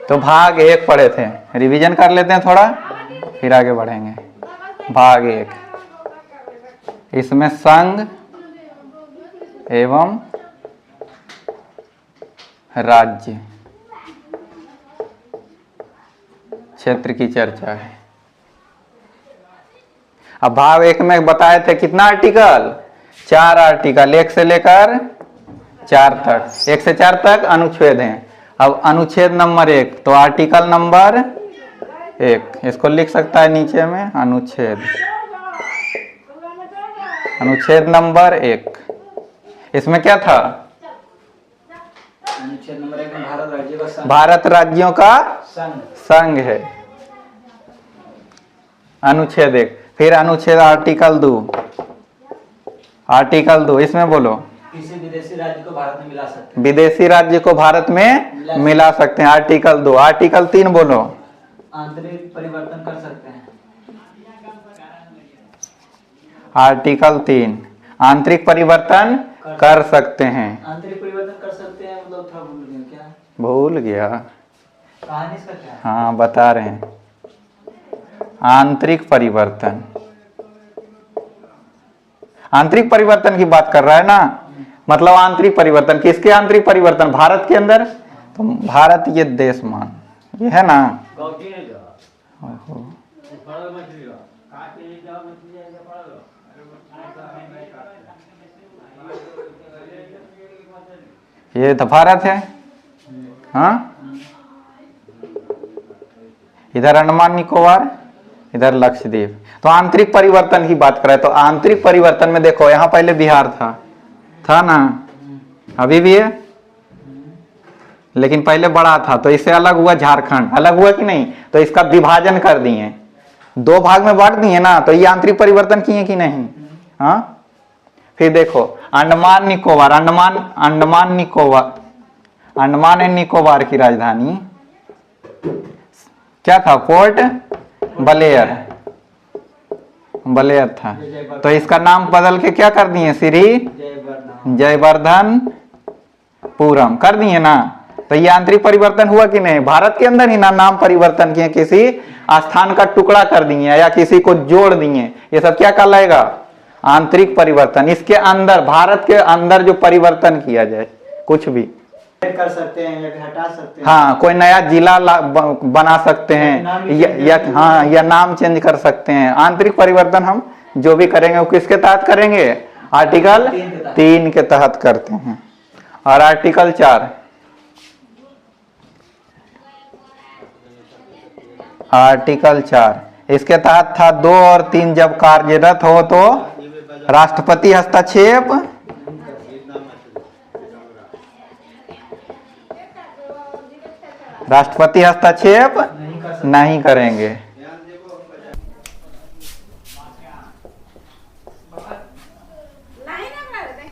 तो भाग 1 पढ़े थे, रिवीजन कर लेते हैं थोड़ा फिर आगे बढ़ेंगे। भाग 1, इसमें संघ एवं राज्य क्षेत्र की चर्चा है। अब भाग 1 में बताए थे कितना आर्टिकल, 4 आर्टिकल, 1 से लेकर 4 तक, 1 से 4 तक अनुच्छेद हैं। अब अनुच्छेद नंबर 1, तो आर्टिकल नंबर 1 इसको लिख सकता है नीचे में, अनुच्छेद नंबर 1। इसमें क्या था, अनुच्छेद नंबर 1 में भारत राज्यों का संघ है, अनुच्छेद 1। फिर अनुच्छेद आर्टिकल 2, इसमें बोलो किसी विदेशी राज्य को भारत में मिला सकते हैं, विदेशी राज्य को भारत में मिला सकते हैं, आर्टिकल 2। आर्टिकल 3 बोलो आंतरिक परिवर्तन कर सकते हैं, आर्टिकल 3 आंतरिक परिवर्तन कर सकते हैं। आंतरिक परिवर्तन कर सकते हैं मतलब थोड़ा भूल गया क्या, भूल गया, कहानी इसका क्या है? हाँ बता रहे हैं, आंतरिक परिवर्तन, आंतरिक परिवर्तन की बात कर रहा है ना, मतलब आंतरिक परिवर्तन, किसके आंतरिक परिवर्तन, भारत के अंदर। तो भारत ये देश मान, ये है ना, ये तो भारत है, हाँ, इधर अंडमान निकोबार, इधर लक्षद्वीप। तो आंतरिक परिवर्तन की बात करें तो आंतरिक परिवर्तन में देखो, यहाँ पहले बिहार था ना, अभी भी है, लेकिन पहले बड़ा था, तो इससे अलग हुआ झारखंड, अलग हुआ कि नहीं, तो इसका विभाजन कर दिए, 2 भाग में बांट दिए ना, तो ये आंतरिक परिवर्तन किए कि नहीं, हाँ। फिर देखो अंडमान निकोबार, अंडमान एंड निकोबार की राजधानी क्या था, पोर्ट ब्लेयर था, तो इसका नाम बदल के क्या कर दिए, श्री जयवर्धनपुरम कर दिए ना। तो ये आंतरिक परिवर्तन हुआ कि नहीं, भारत के अंदर ही ना नाम परिवर्तन किए, किसी स्थान का टुकड़ा कर दिए या किसी को जोड़ दिए, ये सब क्या कहलाएगा, आंतरिक परिवर्तन। इसके अंदर, भारत के अंदर जो परिवर्तन किया जाए, कुछ भी कर सकते हैं या हटा सकते हैं, हाँ, कोई नया जिला बना सकते हैं या नाम चेंज कर सकते हैं। आंतरिक परिवर्तन हम जो भी करेंगे वो किसके तहत करेंगे, आर्टिकल 3 के तहत करते हैं। और आर्टिकल 4, इसके तहत था 2 और 3 जब कार्यरत हो तो राष्ट्रपति हस्तक्षेप नहीं करेंगे।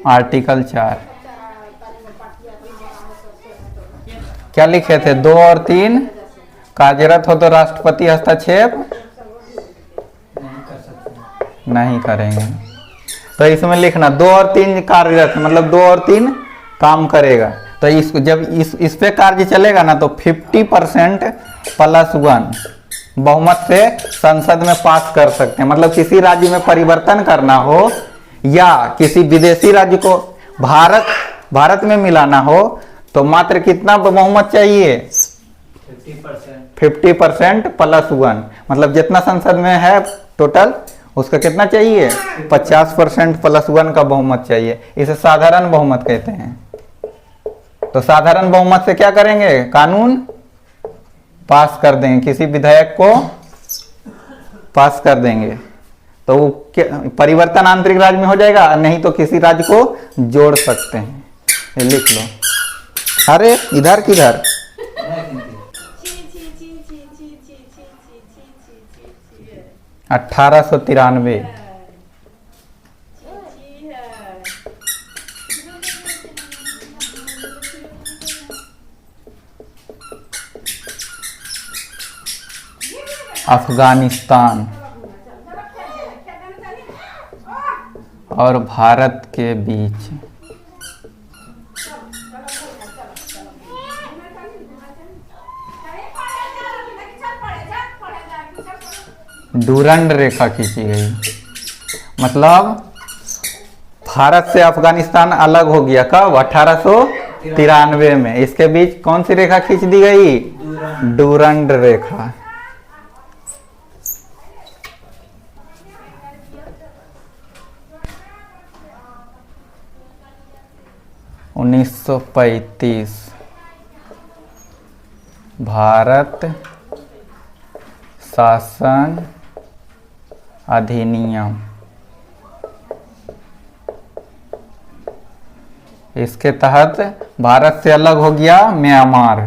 आर्टिकल 4 क्या लिखे थे, 2 और 3 कार्यरत हो तो राष्ट्रपति हस्तक्षेप नहीं करेंगे। तो इसमें लिखना 2 और 3 कार्यरत, मतलब 2 और 3 काम करेगा। तो जब इस पे कार्य चलेगा ना, तो 50% +1 बहुमत से संसद में पास कर सकते हैं। मतलब किसी राज्य में परिवर्तन करना हो या किसी विदेशी राज्य को भारत में मिलाना हो, तो मात्र कितना बहुमत चाहिए, 50% +1, मतलब जितना संसद में है टोटल, उसका कितना चाहिए, 50% +1 का बहुमत चाहिए। इसे साधारण बहुमत कहते हैं। तो साधारण बहुमत से क्या करेंगे, कानून पास कर देंगे, किसी विधेयक को पास कर देंगे, तो वो परिवर्तन आंतरिक राज्य में हो जाएगा, नहीं तो किसी राज्य को जोड़ सकते हैं। ये लिख लो। अरे इधर किधर, 1893। अफगानिस्तान और भारत के बीच डूरंड रेखा खींची गई। मतलब भारत से अफगानिस्तान अलग हो गया कब? 1893 में। इसके बीच कौन सी रेखा खींच दी गई? डूरंड रेखा। उन्नीस सौ 35 भारत शासन अधिनियम। इसके तहत भारत से अलग हो गया म्यांमार।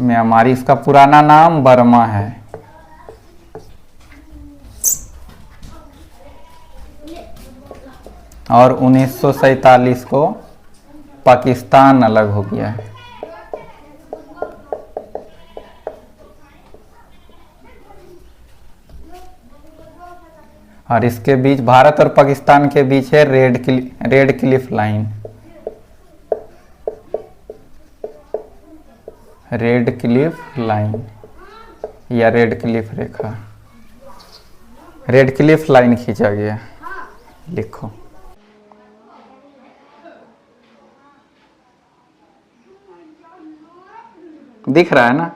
म्यांमार, इसका पुराना नाम बर्मा है। और 1947 को पाकिस्तान अलग हो गया है। और इसके बीच, भारत और पाकिस्तान के बीच है red Cliff line. Red Cliff line या रेड क्लिफ रेखा। रेड क्लिफ लाइन खींचा गया। लिखो। दिख रहा है ना?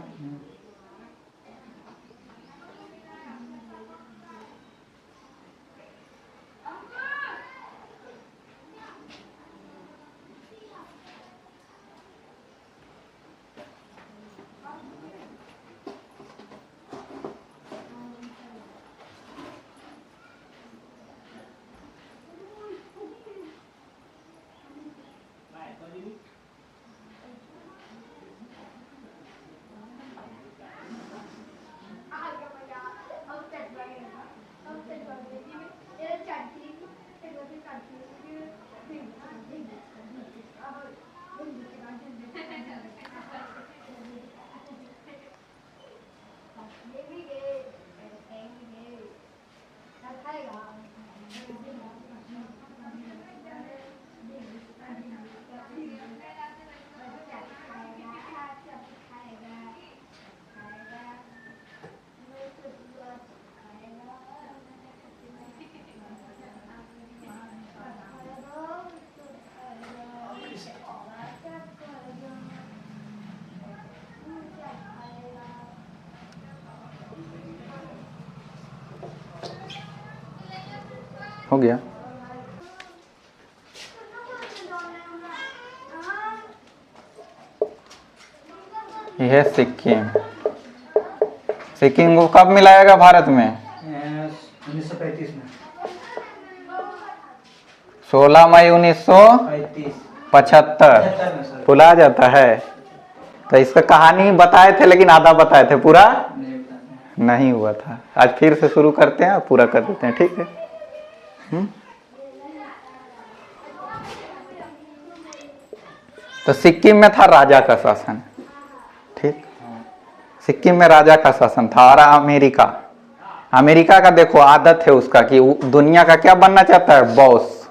हो गया। यह है सिक्किम। सिक्किम को कब मिलाएगा भारत में? 1935 में। 16 मई 1975 भुला जाता है। तो इसका कहानी बताए थे, लेकिन आधा बताए थे, पूरा नहीं हुआ था। आज फिर से शुरू करते हैं, पूरा कर देते हैं, ठीक है? तो सिक्किम में था राजा का शासन, ठीक। सिक्किम में राजा का शासन था। और अमेरिका का देखो आदत है उसका कि दुनिया का क्या बनना चाहता है? बॉस।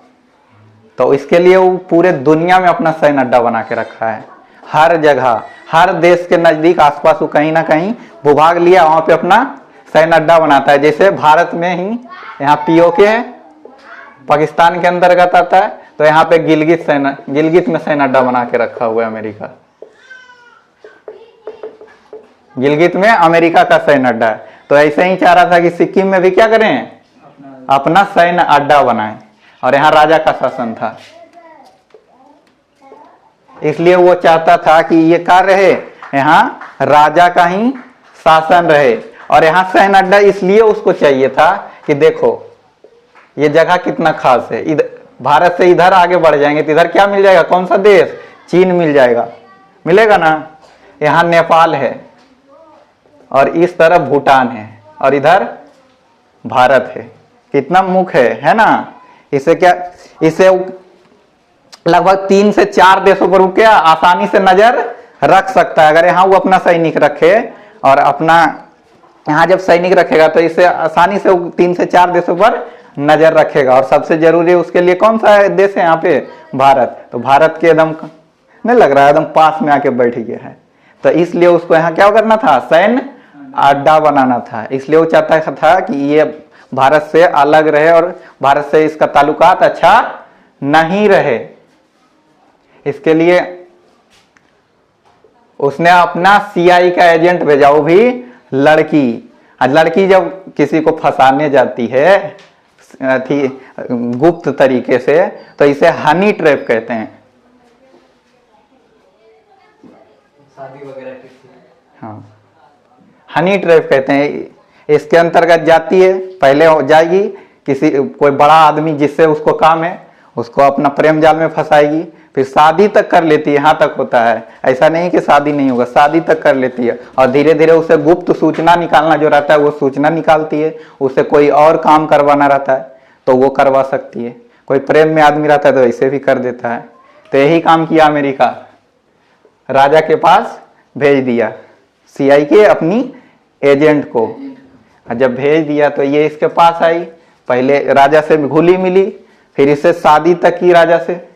तो इसके लिए वो पूरे दुनिया में अपना सैन्य अड्डा बना के रखा है। हर जगह, हर देश के नजदीक आसपास वो कहीं ना कहीं भूभाग लिया, वहां पे अपना सैन्य अड्डा बनाता है। जैसे भारत में ही यहाँ पीओके है, पाकिस्तान के अंतर्गत आता है, तो यहाँ पे गिलगित में सैन्य अड्डा बना के रखा हुआ है अमेरिका। गिलगित में अमेरिका का सैन्य अड्डा है। तो ऐसे ही चाह रहा था कि सिक्किम में भी क्या करें? अपना सैन्य अड्डा बनाएं। और यहाँ राजा का शासन था, इसलिए वो चाहता था कि ये कार्य रहे, यहाँ राजा का ही शासन रहे। और यहाँ सैन्य अड्डा इसलिए उसको चाहिए था कि देखो ये जगह कितना खास है। इधर भारत से इधर आगे बढ़ जाएंगे तो इधर क्या मिल जाएगा? कौन सा देश? चीन मिल जाएगा, मिलेगा ना। यहाँ नेपाल है और इस तरफ भूटान है और इधर भारत है। कितना मुख है ना। इसे लगभग 3 से 4 देशों पर क्या आसानी से नजर रख सकता है। अगर यहाँ वो अपना सैनिक रखे और अपना यहाँ जब सैनिक रखेगा तो इसे आसानी से 3 से 4 देशों पर नजर रखेगा। और सबसे जरूरी उसके लिए कौन सा देश है यहाँ पे? भारत। तो भारत के एकदम नहीं लग रहा है, एकदम पास में आके बैठ गया है। तो इसलिए उसको यहाँ क्या करना था, सैन्य अड्डा बनाना था। इसलिए वो चाहता था कि ये भारत से अलग रहे और भारत से इसका ताल्लुकात अच्छा नहीं रहे। इसके लिए उसने अपना सीआई का एजेंट भेजा, वो भी लड़की। आज लड़की जब किसी को फंसाने जाती है थी गुप्त तरीके से, तो इसे हनी ट्रैप कहते हैं। शादी वगैरह की। हाँ, हनी ट्रैप कहते हैं। इसके अंतर्गत जाती है, पहले हो जाएगी किसी कोई बड़ा आदमी जिससे उसको काम है, उसको अपना प्रेम जाल में फंसाएगी, फिर शादी तक कर लेती है। यहाँ तक होता है, ऐसा नहीं कि शादी नहीं होगा, शादी तक कर लेती है। और धीरे धीरे उसे गुप्त सूचना निकालना जो रहता है वो सूचना निकालती है। उसे कोई और काम करवाना रहता है तो वो करवा सकती है। कोई प्रेम में आदमी रहता है तो ऐसे भी कर देता है। तो यही काम किया अमेरिका, राजा के पास भेज दिया सीआई के अपनी एजेंट को। जब भेज दिया तो ये इसके पास आई, पहले राजा से घुली मिली, फिर इससे शादी तक की राजा से,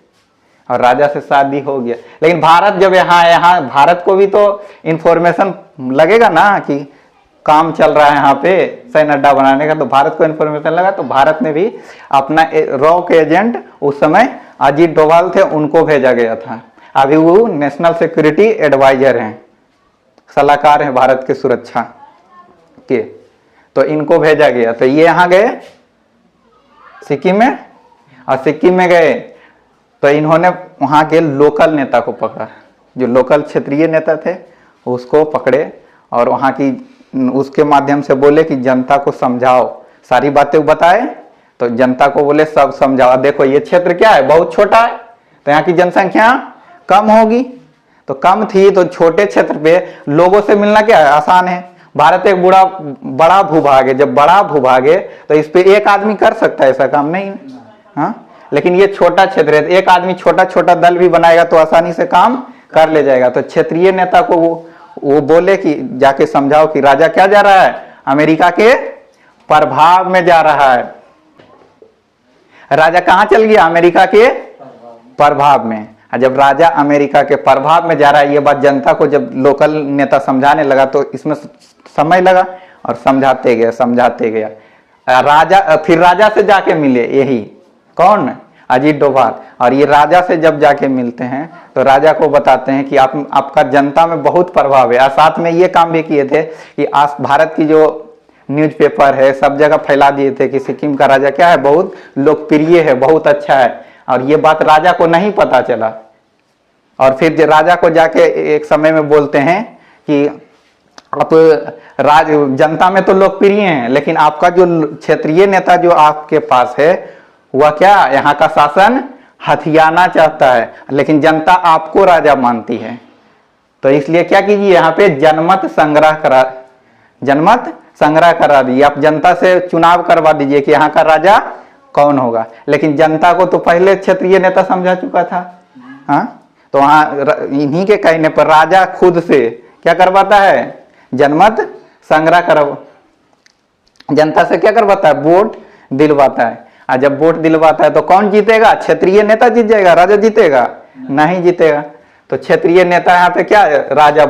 और राजा से शादी हो गया। लेकिन भारत जब यहाँ भारत को भी तो इंफॉर्मेशन लगेगा ना कि काम चल रहा है यहाँ पे सैन्य अड्डा बनाने का, तो भारत को इंफॉर्मेशन लगा। तो भारत ने भी अपना रॉक एजेंट, उस समय अजीत डोभाल थे, उनको भेजा गया था। अभी वो नेशनल सिक्योरिटी एडवाइजर हैं, सलाहकार हैं भारत के सुरक्षा के। तो इनको भेजा गया। तो ये यहाँ गए सिक्किम में, और सिक्किम में गए तो इन्होंने वहाँ के लोकल नेता को पकड़ा, जो लोकल क्षेत्रीय नेता थे उसको पकड़े, और वहाँ की उसके माध्यम से बोले कि जनता को समझाओ, सारी बातें बताए। तो जनता को बोले सब समझाओ, देखो ये क्षेत्र क्या है, बहुत छोटा है, तो यहाँ की जनसंख्या कम होगी। तो कम थी तो छोटे क्षेत्र पे लोगों से मिलना क्या है, आसान है। भारत एक बड़ा भूभाग है, जब बड़ा भूभाग है तो इस पे एक आदमी कर सकता है ऐसा काम, नहीं। हाँ, लेकिन ये छोटा क्षेत्र है, एक आदमी छोटा छोटा दल भी बनाएगा तो आसानी से काम कर ले जाएगा। तो क्षेत्रीय नेता को वो बोले कि जाके समझाओ कि राजा क्या जा रहा है, अमेरिका के प्रभाव में जा रहा है। राजा कहाँ चल गया, अमेरिका के प्रभाव में। जब राजा अमेरिका के प्रभाव में जा रहा है, ये बात जनता को जब लोकल नेता समझाने लगा तो इसमें समय लगा, और समझाते गया। फिर राजा से जाके मिले, यही कौन, अजीत डोभाल। और ये राजा से जब जाके मिलते हैं तो राजा को बताते हैं कि आपका जनता में बहुत प्रभाव है। और साथ में ये काम भी किए थे कि भारत की जो न्यूज़पेपर है सब जगह फैला दिए थे कि सिक्किम का राजा क्या है, बहुत लोकप्रिय है, बहुत अच्छा है। और ये बात राजा को नहीं पता चला। और फिर राजा को जाके एक समय में बोलते हैं कि आप जनता में तो लोकप्रिय हैं, लेकिन आपका जो क्षेत्रीय नेता जो आपके पास है वह क्या, यहाँ का शासन हथियाना चाहता है, लेकिन जनता आपको राजा मानती है। तो इसलिए क्या कीजिए, यहाँ पे जनमत संग्रह करा दीजिए। आप जनता से चुनाव करवा दीजिए कि यहाँ का राजा कौन होगा। लेकिन जनता को तो पहले क्षेत्रीय नेता समझा चुका था। हाँ, तो वहां इन्हीं के कहने पर राजा खुद से क्या करवाता है, जनमत संग्रह करवा, जनता से क्या करवाता है, वोट दिलवाता है। और जब वोट दिलवाता है तो कौन जीतेगा, क्षेत्रीय नेता जीत जाएगा, राजा जीतेगा नहीं जीतेगा। तो क्षेत्रीय नेता यहाँ पे क्या राजा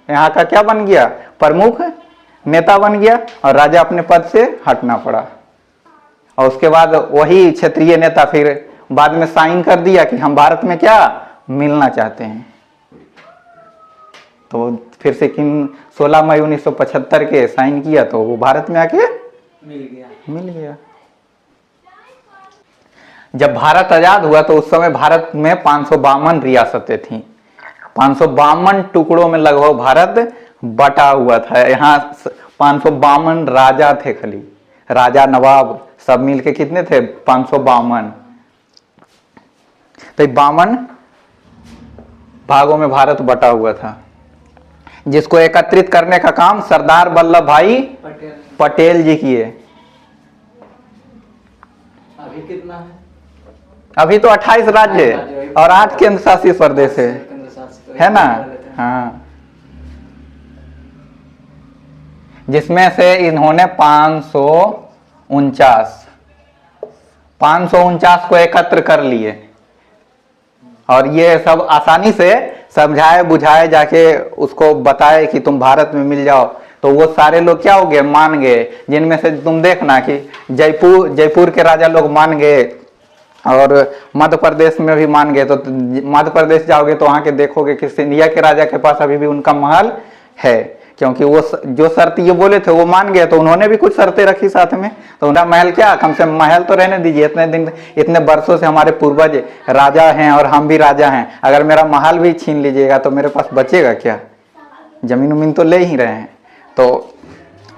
यहाँ का क्या बन गया, प्रमुख नेता बन गया, और राजा अपने पद से हटना पड़ा। और उसके बाद वही क्षेत्रीय नेता फिर बाद में साइन कर दिया कि हम भारत में क्या मिलना चाहते हैं। तो फिर सिक्किम 16 मई 1975 के साइन किया, तो वो भारत में आके मिल गया। जब भारत आजाद हुआ तो उस समय भारत में 552 रियासतें थीं। 552 टुकड़ों में लगभग भारत बटा हुआ था। यहाँ 552 राजा थे, खाली राजा नवाब सब मिलके कितने थे, 552। तो 52 भागों में भारत बटा हुआ था, जिसको एकत्रित करने का काम सरदार वल्लभ भाई पटेल जी किए। अभी कितना है? अभी तो 28 राज्य है और 8 केंद्र शासित प्रदेश है ना। हाँ, जिसमें से इन्होंने 549 को एकत्र कर लिए, और ये सब आसानी से समझाए बुझाए जाके उसको बताए कि तुम भारत में मिल जाओ, तो वो सारे लोग क्या हो गए, मान गए। जिनमें से तुम देखना कि जयपुर के राजा लोग मान गए और मध्य प्रदेश में भी मान गए। तो मध्य प्रदेश जाओगे तो वहां के देखोगे कि सिंधिया के राजा के पास अभी भी उनका महल है, क्योंकि वो जो शर्त ये बोले थे वो मान गए, तो उन्होंने भी कुछ शर्तें रखी साथ में। तो उनका महल क्या, कम से कम महल तो रहने दीजिए, इतने दिन इतने वर्षों से हमारे पूर्वज राजा हैं और हम भी राजा हैं, अगर मेरा महल भी छीन लीजिएगा तो मेरे पास बचेगा क्या, जमीन उमीन तो ले ही रहे हैं, तो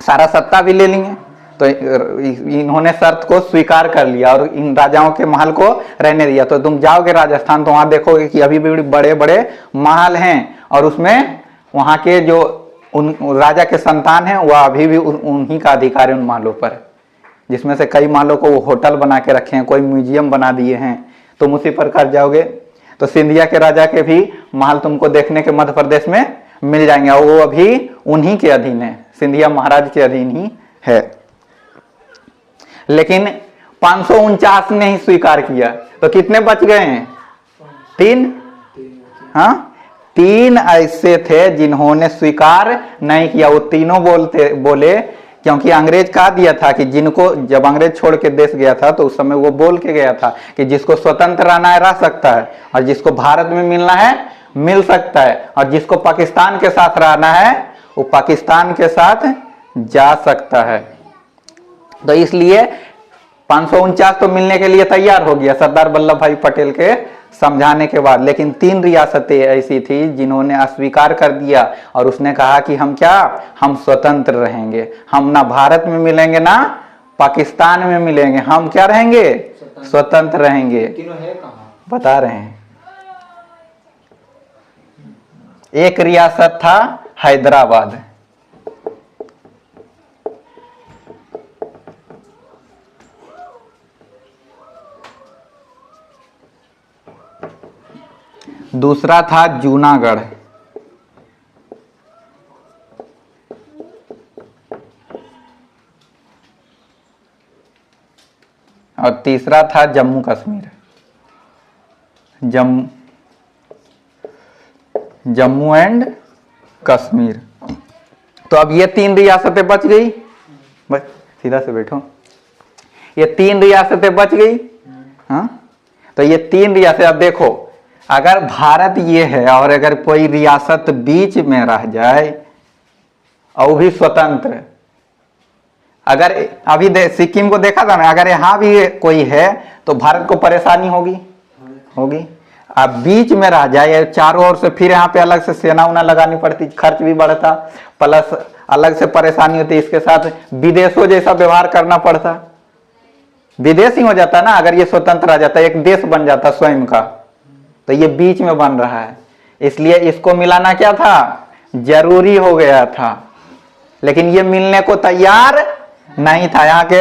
सारा सत्ता भी ले लेंगे। तो इन्होंने शर्त को स्वीकार कर लिया और इन राजाओं के महल को रहने दिया। तो तुम जाओगे राजस्थान तो वहां देखोगे कि अभी भी बड़े बड़े महल हैं और उसमें वहां के जो उन राजा के संतान हैं वह अभी भी उन्हीं का अधिकार है उन महलों पर, जिसमें से कई महलों को वो होटल बना के रखे हैं, कोई म्यूजियम बना दिए हैं। तुम उसी प्रकार जाओगे तो सिंधिया के राजा के भी महल तुमको देखने के मध्य प्रदेश में मिल जाएंगे और वो अभी उन्हीं के अधीन है, सिंधिया महाराज के अधीन ही है। लेकिन 549 ने ही स्वीकार किया, तो कितने बच गए हैं, 3। हाँ, 3 ऐसे थे जिन्होंने स्वीकार नहीं किया। वो तीनों बोले क्योंकि अंग्रेज कहा दिया था कि जिनको, जब अंग्रेज छोड़ के देश गया था तो उस समय वो बोल के गया था कि जिसको स्वतंत्र रहना है रह सकता है, और जिसको भारत में मिलना है मिल सकता है, और जिसको पाकिस्तान के साथ रहना है वो पाकिस्तान के साथ जा सकता है। तो इसलिए 549 तो मिलने के लिए तैयार हो गया सरदार वल्लभ भाई पटेल के समझाने के बाद। लेकिन 3 रियासतें ऐसी थी जिन्होंने अस्वीकार कर दिया और उसने कहा कि हम क्या, हम स्वतंत्र रहेंगे, हम ना भारत में मिलेंगे ना पाकिस्तान में मिलेंगे, हम क्या रहेंगे, स्वतंत्र रहेंगे। तीनों है कहाँ, बता रहे हैं। एक रियासत था हैदराबाद, दूसरा था जूनागढ़, और तीसरा था जम्मू कश्मीर, जम्मू एंड कश्मीर। तो अब ये 3 रियासतें बच गई, बस सीधा से बैठो, ये 3 रियासतें बच गई। हाँ, तो ये 3 रियासतें, अब देखो अगर भारत ये है और अगर कोई रियासत बीच में रह जाए और भी स्वतंत्र, अगर अभी सिक्किम को देखा था ना, अगर यहां भी कोई है तो भारत को परेशानी होगी। अब बीच में रह जाए चारों ओर से, फिर यहाँ पे अलग से सेना उना लगानी पड़ती, खर्च भी बढ़ता, प्लस अलग से परेशानी होती, इसके साथ विदेशों जैसा व्यवहार करना पड़ता, विदेश ही हो जाता ना। अगर ये स्वतंत्र रह जाता, एक देश बन जाता स्वयं का, तो ये बीच में बन रहा है, इसलिए इसको मिलाना क्या था, जरूरी हो गया था। लेकिन ये मिलने को तैयार नहीं था, यहाँ के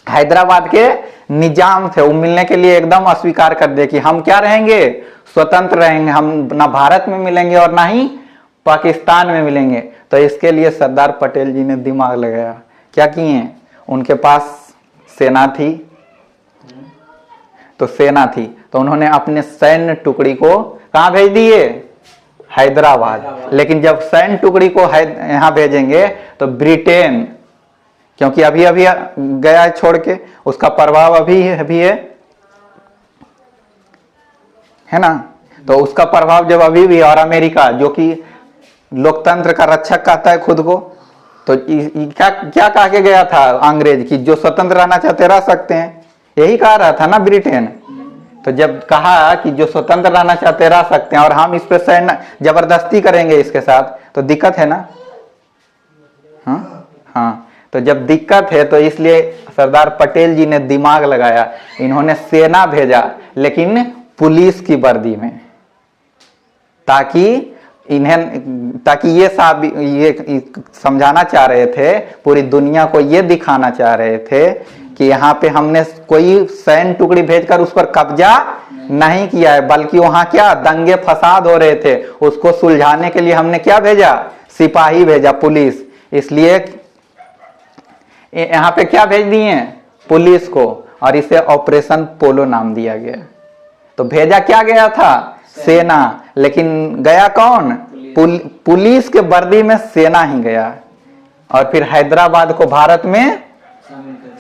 हैदराबाद के निजाम थे, वो मिलने के लिए एकदम अस्वीकार कर दे कि हम क्या रहेंगे, स्वतंत्र रहेंगे, हम ना भारत में मिलेंगे और ना ही पाकिस्तान में मिलेंगे। तो इसके लिए सरदार पटेल जी ने दिमाग लगाया, क्या किए, उनके पास सेना थी, तो सेना थी तो उन्होंने अपने सैन्य टुकड़ी को कहां भेज दिए, हैदराबाद। लेकिन जब सैन्य टुकड़ी को यहां भेजेंगे तो ब्रिटेन, क्योंकि अभी अभी गया है छोड़ के, उसका प्रभाव अभी है ना, तो उसका प्रभाव जब अभी भी, और अमेरिका जो कि लोकतंत्र का रक्षक कहता है खुद को, तो क्या कह के गया था अंग्रेज की, जो स्वतंत्र रहना चाहते रह सकते हैं, यही कह रहा था ना ब्रिटेन। तो जब कहा कि जो स्वतंत्र रहना चाहते रह सकते हैं और हम इस पे सैन्य जबरदस्ती करेंगे इसके साथ, तो दिक्कत है ना। हाँ, तो जब दिक्कत है तो इसलिए सरदार पटेल जी ने दिमाग लगाया, इन्होंने सेना भेजा लेकिन पुलिस की वर्दी में, ताकि ये समझाना चाह रहे थे, पूरी दुनिया को ये दिखाना चाह रहे थे कि यहाँ पे हमने कोई सैन्य टुकड़ी भेजकर उस पर कब्जा नहीं किया है, बल्कि वहां क्या दंगे फसाद हो रहे थे, उसको सुलझाने के लिए हमने क्या भेजा, सिपाही भेजा, पुलिस। इसलिए यहाँ पे क्या भेज दिए, पुलिस को, और इसे ऑपरेशन पोलो नाम दिया गया। तो भेजा क्या गया था, सेना, लेकिन गया कौन? पुलिस के वर्दी में सेना ही गया, और फिर हैदराबाद को भारत में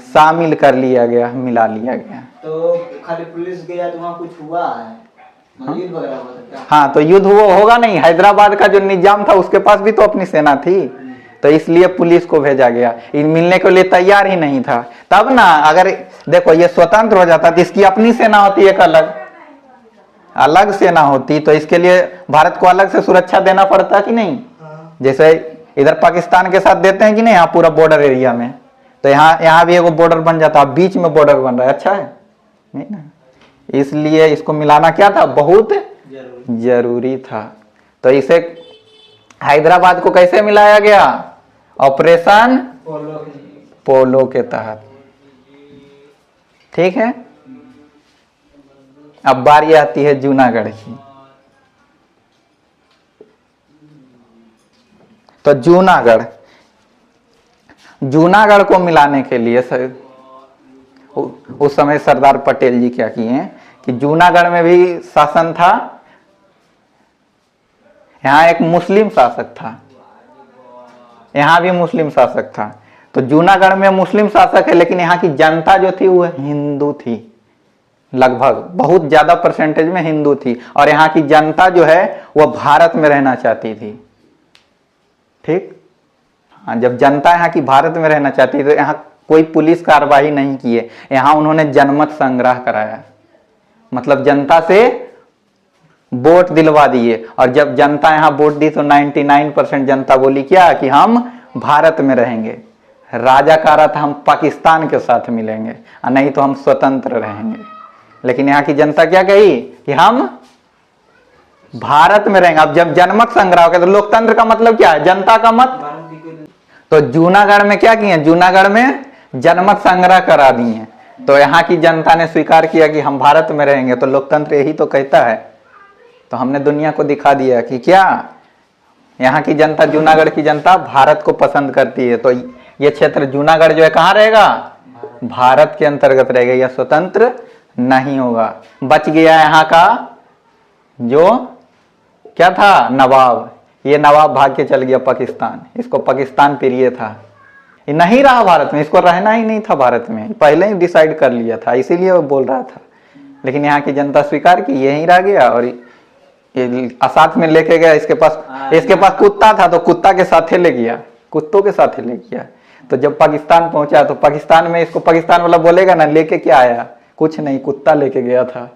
शामिल कर लिया गया, मिला लिया गया। तो खाली पुलिस गया तो वहाँ कुछ हुआ है? युद्ध वगैरह हुआ था क्या? हाँ, तो युद्ध वो होगा नहीं, हैदराबाद का जो निजाम था उसके पास भी तो अपनी सेना थी, तो इसलिए पुलिस को भेजा गया। इन मिलने के लिए तैयार ही नहीं था। तब ना, अगर देखो ये स्वतंत्र हो जाता तो इसकी अपनी सेना होती, एक अलग अलग सेना होती, तो इसके लिए भारत को अलग से सुरक्षा देना पड़ता कि नहीं? जैसे इधर पाकिस्तान के साथ देते हैं कि नहीं, यहाँ पूरा बॉर्डर एरिया में, तो यहाँ भी एगो बॉर्डर बन जाता, बीच में बॉर्डर बन रहा है, अच्छा है नहीं ना? इसलिए इसको मिलाना क्या था, बहुत जरूरी था। तो इसे हैदराबाद को कैसे मिलाया गया? ऑपरेशन पोलो के तहत। ठीक है, अब बारी आती है जूनागढ़ की। तो जूनागढ़ को मिलाने के लिए उस समय सरदार पटेल जी क्या किए कि जूनागढ़ में भी शासन था, यहाँ एक मुस्लिम शासक था, यहाँ भी मुस्लिम शासक था। तो जूनागढ़ में मुस्लिम शासक है, लेकिन यहाँ की जनता जो थी वो हिंदू थी, लगभग बहुत ज्यादा परसेंटेज में हिंदू थी, और यहाँ की जनता जो है वो भारत में रहना चाहती थी। ठीक, हाँ, जब जनता यहाँ की भारत में रहना चाहती थी तो यहाँ कोई पुलिस कार्रवाई नहीं किए, यहाँ उन्होंने जनमत संग्रह कराया, मतलब जनता से वोट दिलवा दिए, और जब जनता यहाँ वोट दी तो 99% जनता बोली क्या कि हम भारत में रहेंगे। राजा कह रहा था हम पाकिस्तान के साथ मिलेंगे, और नहीं तो हम स्वतंत्र रहेंगे, लेकिन यहाँ की जनता क्या कही कि हम भारत में रहेंगे। अब जब जनमत संग्रह हो गया तो लोकतंत्र का मतलब क्या है, जनता का मत। तो जूनागढ़ में क्या किए, जूनागढ़ में जनमत संग्रह करा दिए, तो यहाँ की जनता ने स्वीकार किया कि हम भारत में रहेंगे, तो लोकतंत्र यही तो कहता है। तो हमने दुनिया को दिखा दिया कि क्या यहाँ की जनता, जूनागढ़ की जनता भारत को पसंद करती है। तो ये क्षेत्र जूनागढ़ जो है कहाँ रहेगा, भारत के अंतर्गत रहेगा, यह स्वतंत्र नहीं होगा। बच गया यहाँ का जो क्या था, नवाब, ये नवाब भाग के चल गया पाकिस्तान, इसको पाकिस्तान प्रिय था, ये नहीं रहा भारत में, इसको रहना ही नहीं था भारत में, पहले ही डिसाइड कर लिया था, इसीलिए वो बोल रहा था। लेकिन यहाँ की जनता स्वीकार की, यहीं रह गया, और ये साथ में लेके गया। इसके पास कुत्ता था, तो कुत्ता के साथ ले गया, कुत्तों के साथ ले गया। तो जब पाकिस्तान पहुंचा तो पाकिस्तान में इसको पाकिस्तान वाला बोलेगा ना, लेके क्या आया, कुछ नहीं, कुत्ता लेके गया था।